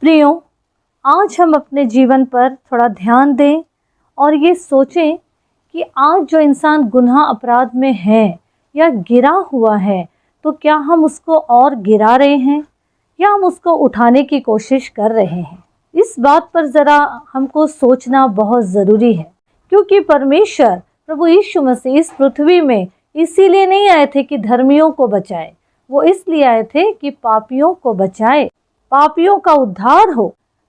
प्रियो, आज हम अपने जीवन पर थोड़ा ध्यान दें और ये सोचें कि आज जो इंसान गुनाह अपराध में है या गिरा हुआ है, तो क्या हम उसको और गिरा रहे हैं या हम उसको उठाने की कोशिश कर रहे हैं। इस बात पर ज़रा हमको सोचना बहुत ज़रूरी है, क्योंकि परमेश्वर प्रभु यीशु मसीह इस पृथ्वी में इसीलिए नहीं आए थे कि धर्मियों को बचाए, वो इसलिए आए थे कि पापियों को बचाए, पापियों का उद्धार हो।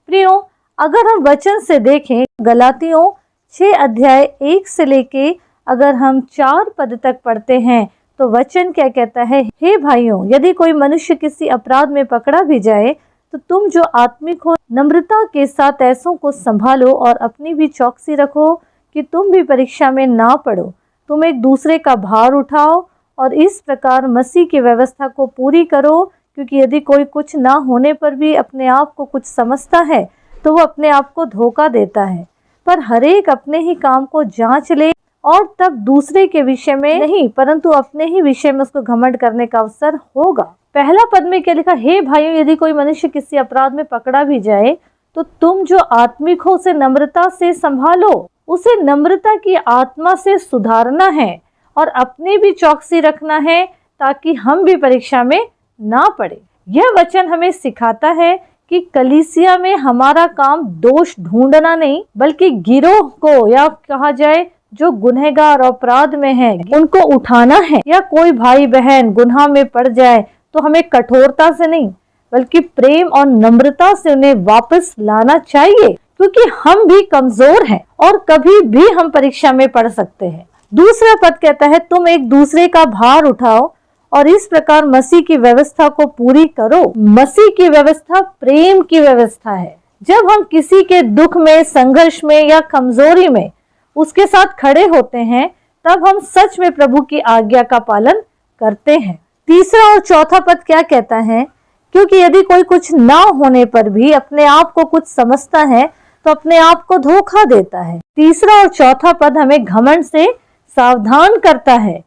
प्रियो, अगर हम वचन से देखें, गलातियों 6 अध्याय 1 से लेके अगर हम 4 पद तक पढ़ते हैं तो वचन क्या कहता है। हे भाइयों, यदि कोई मनुष्य किसी अपराध में पकड़ा भी जाए तो तुम जो आत्मिक हो, नम्रता के साथ ऐसों को संभालो और अपनी भी चौकसी रखो कि तुम भी परीक्षा में ना पड़ो। तुम एक दूसरे का भार उठाओ और इस प्रकार मसीह की व्यवस्था को पूरी करो, क्योंकि यदि कोई कुछ ना होने पर भी अपने आप को कुछ समझता है तो वो अपने आप को धोखा देता है। पर हर एक अपने ही काम को जांच ले और तब दूसरे के विषय में नहीं परंतु अपने ही विषय में उसको घमंड करने का अवसर होगा। पहला पद में क्या लिखा, हे भाइयों, यदि कोई मनुष्य किसी अपराध में पकड़ा भी जाए तो तुम जो आत्मिक हो उसे नम्रता से संभालो। उसे नम्रता की आत्मा से सुधारना है और अपनी भी चौकसी रखना है ताकि हम भी परीक्षा में ना पड़े। यह वचन हमें सिखाता है कि कलीसिया में हमारा काम दोष ढूंढना नहीं, बल्कि गिरोह को या कहा जाए जो गुनहगार अपराध में है उनको उठाना है। या कोई भाई बहन गुनाह में पड़ जाए तो हमें कठोरता से नहीं बल्कि प्रेम और नम्रता से उन्हें वापस लाना चाहिए, क्योंकि हम भी कमजोर हैं और कभी भी हम परीक्षा में पड़ सकते हैं। दूसरा पद कहता है, तुम एक दूसरे का भार उठाओ और इस प्रकार मसीह की व्यवस्था को पूरी करो। मसीह की व्यवस्था प्रेम की व्यवस्था है। जब हम किसी के दुख में, संघर्ष में या कमजोरी में उसके साथ खड़े होते हैं, तब हम सच में प्रभु की आज्ञा का पालन करते हैं। तीसरा और चौथा पद क्या कहता है, क्योंकि यदि कोई कुछ ना होने पर भी अपने आप को कुछ समझता है तो अपने आप को धोखा देता है। तीसरा और चौथा पद हमें घमंड से सावधान करता है।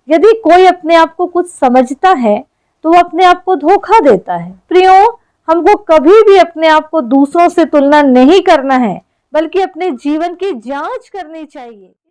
यदि कोई अपने आप को कुछ समझता है तो वो अपने आप को धोखा देता है। प्रियो, हमको कभी भी अपने आप को दूसरों से तुलना नहीं करना है, बल्कि अपने जीवन की जांच करनी चाहिए।